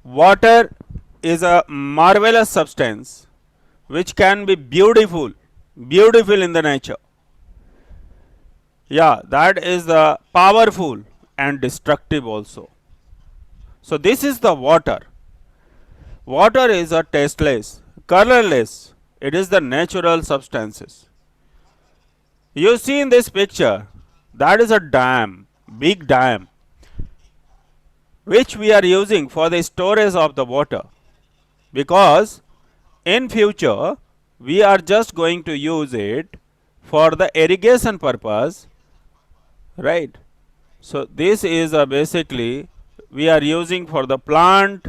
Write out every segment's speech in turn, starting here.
water is a marvelous substance which can be beautiful in the nature. Yeah, that is the powerful and destructive also. So this is the water. Water is a tasteless, colorless. It is the natural substances. You see in this picture, that is a dam, big dam, which we are using for the storage of the water, because in future we are just going to use it for the irrigation purpose, right? So this is basically we are using for the plant,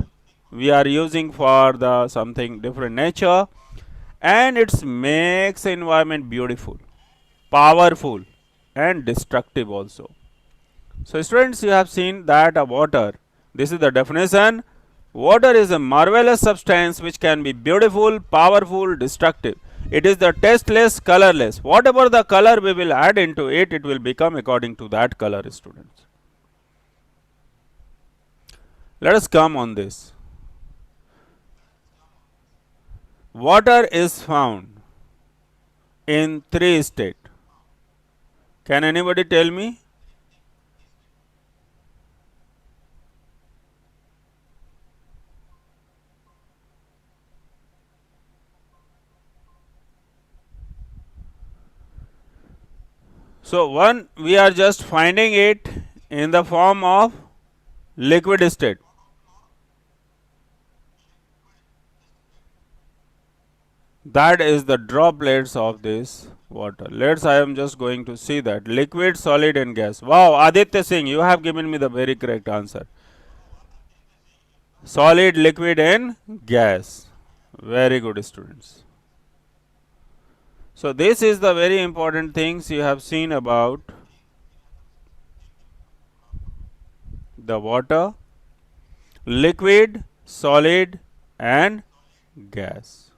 we are using for the something different nature, and it makes environment beautiful, powerful and destructive also. So students, you have seen that water, this is the definition. Water is a marvelous substance which can be beautiful, powerful, destructive. It is the tasteless, colorless. Whatever the color we will add into it, it will become according to that color, students. Let us come on this. Water is found in 3 states. Can anybody tell me? So one, we are just finding it in the form of liquid state. That is the droplets of this water. Let's, I am just going to see that. Liquid, solid and gas. Wow, Aditya Singh, you have given me the very correct answer. Solid, liquid and gas. Very good, students. So this is the very important things you have seen about the water, liquid, solid and gas.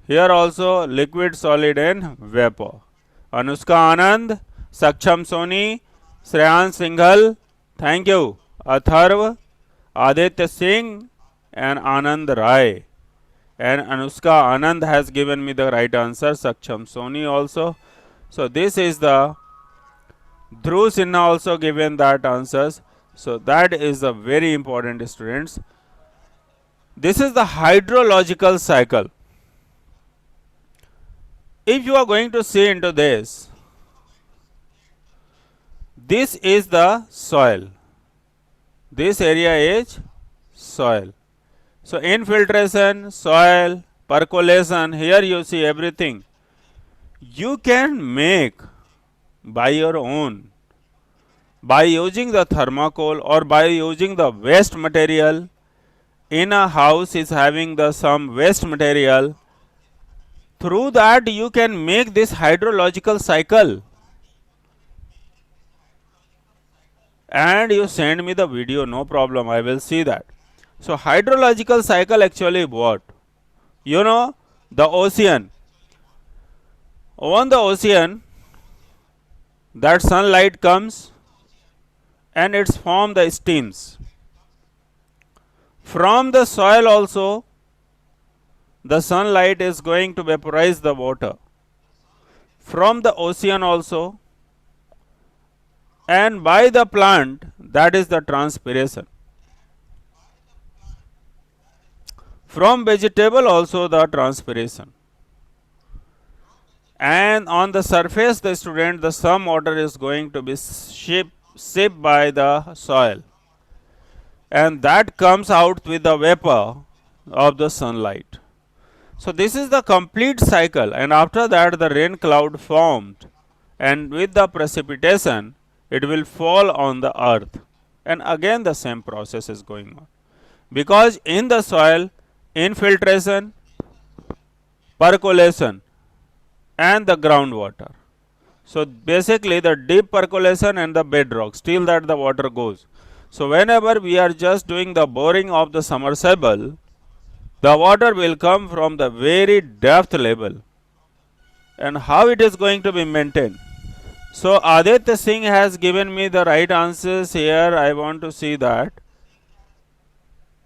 Here also liquid, solid and vapor. Anushka Anand, Saksham Soni, Shreyan Singhal, thank you. Atharv, Aditya Singh and Anand Rai. And Anushka Anand has given me the right answer, Saksham Soni also. So this is the Dhruv Sinha also given that answers. So that is a very important, students. This is the hydrological cycle. If you are going to see into this, this is the soil. This area is soil. So infiltration, soil, percolation, here you see everything. You can make by your own, by using the thermocol or by using the waste material. In a house is having the some waste material. Through that you can make this hydrological cycle. And you send me the video, no problem, I will see that. So hydrological cycle actually what? You know, the ocean. On the ocean, that sunlight comes and it's form the steams. From the soil also, the sunlight is going to vaporize the water. From the ocean also, and by the plant, that is the transpiration. From vegetable also the transpiration. And on the surface, the student, the some water is going to be shipped by the soil. And that comes out with the vapor of the sunlight. So this is the complete cycle, and after that the rain cloud formed, and with the precipitation it will fall on the earth, and again the same process is going on, because in the soil infiltration, percolation and the groundwater. So basically the deep percolation and the bedrock, still that the water goes. So whenever we are just doing the boring of the submersible, the water will come from the very depth level. And how it is going to be maintained? So Aditya Singh has given me the right answers here. I want to see that.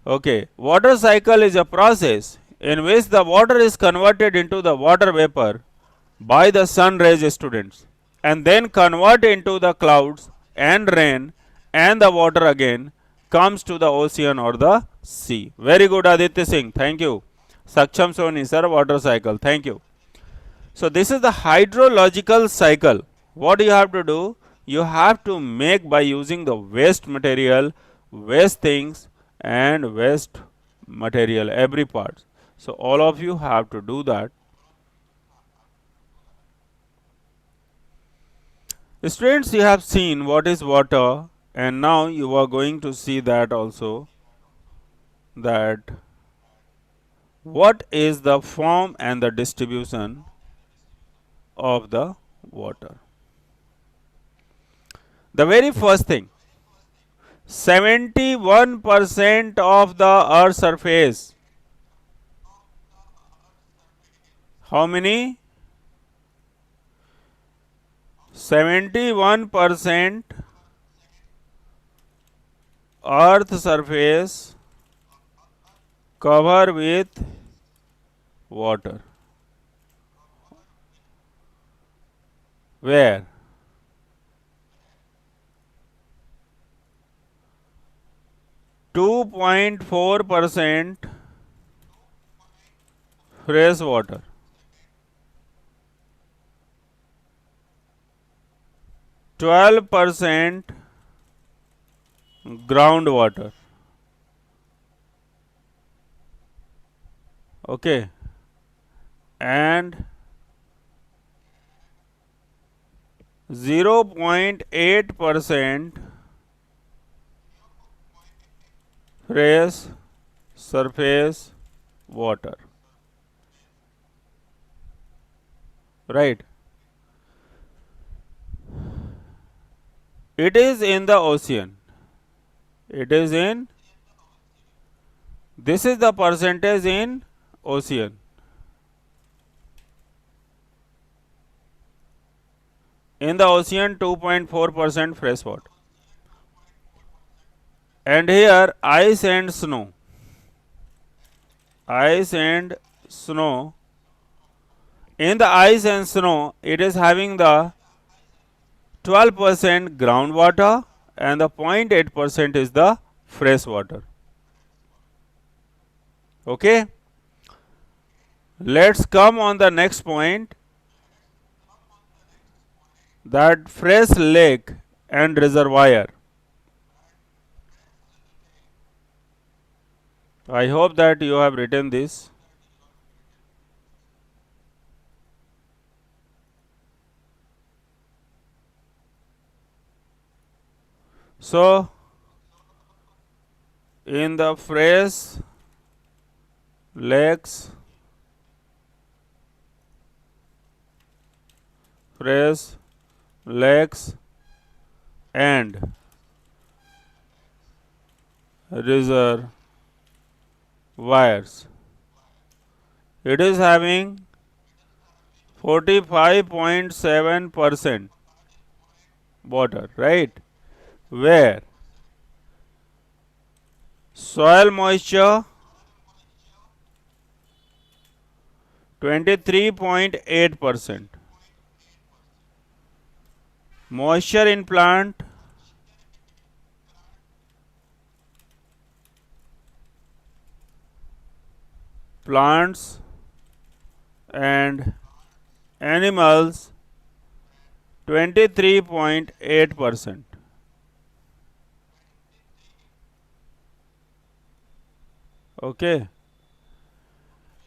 Okay, water cycle is a process in which the water is converted into the water vapor by the sun rays, students, and then convert into the clouds and rain, and the water again comes to the ocean or the sea. Very good, Aditya Singh. Thank you. Saksham Soni sir, water cycle. Thank you. So this is the hydrological cycle. What you have to do? You have to make by using the waste material, waste things, and waste material every part. So all of you have to do that. Students, you have seen what is water, and now you are going to see that also, that what is the form and the distribution of the water. The very first thing, 71% of the earth's surface, how many? 71% earth surface covered with water. Where? .4% fresh water. 12% groundwater. Okay, and 0.8% fresh surface water. Right. It is in the ocean. It is in, this is the percentage in ocean. In the ocean, 2.4% fresh water. And here, ice and snow. Ice and snow. In the ice and snow, it is having the 12% groundwater and the 0.8% is the fresh water. Okay. Let's come on the next point, that fresh lake and reservoir. I hope that you have written this. So, in the fresh lakes, and reservoirs, it is having 45.7% water, right? Where soil moisture 23.8%, moisture in plants and animals 23.8%. Okay.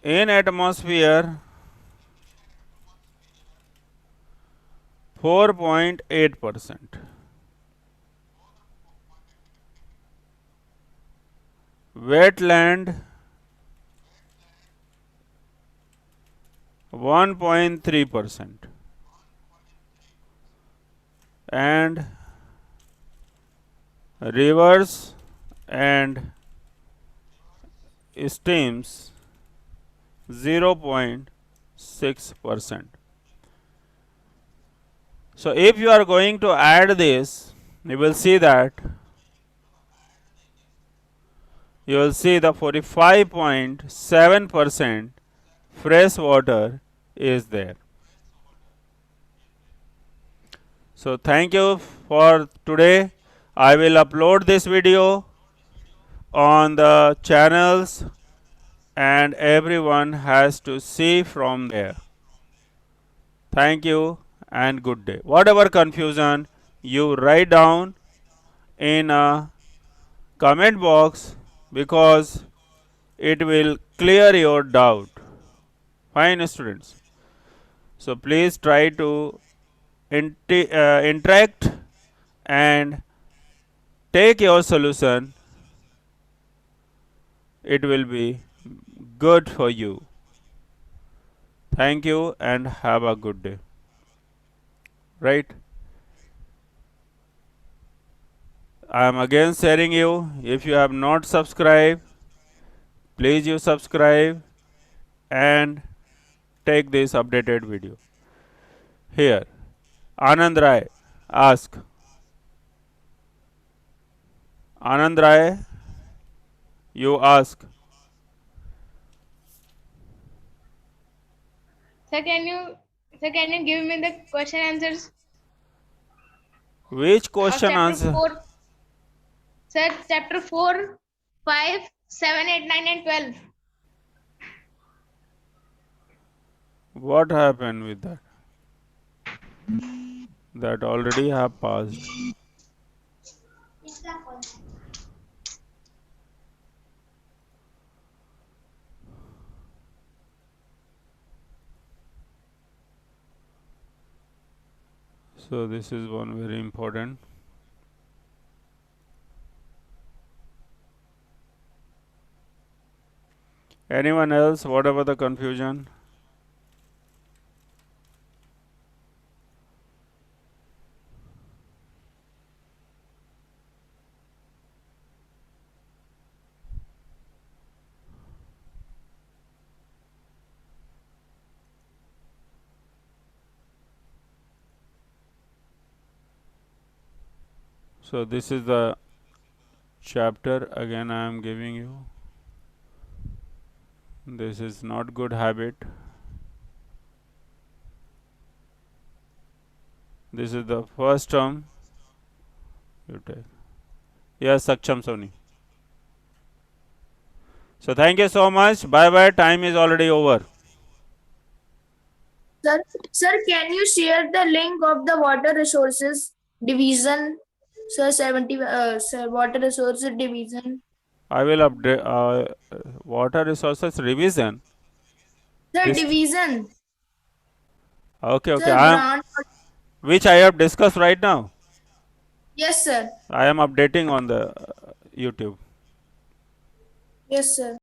In atmosphere 4.8%. Wetland 1.3%. And rivers and streams 0.6%. So if you are going to add this, you will see that you will see the 45.7% fresh water is there. So thank you for today. I will upload this video on the channels and everyone has to see from there. Thank you and good day. Whatever confusion you write down in a comment box because it will clear your doubt. Fine, students. So please try to interact and take your solution. It will be good for you. Thank you and have a good day. Right? I am again sharing you. If you have not subscribed, please you subscribe and take this updated video. Here, Anand Rai ask. Anand Rai, you ask. Sir, can you give me the question answers Which of question chapter answer? 4? Sir, chapter 4, 5, 7, 8, 9, and 12. What happened with that? That already have passed. So this is one very important. Anyone else? Whatever the confusion? So this is the chapter again I am giving you. This is not good habit. This is the first term. You take. Yes, Saksham Soni. So thank you so much. Bye bye. Time is already over. Sir, can you share the link of the water resources division? Sir, 70, sir, water resources division. I will update water resources revision. Sir, This division. okay, okay. Sir, grant. Which I have discussed right now. Yes, sir. I am updating on the YouTube. Yes, sir.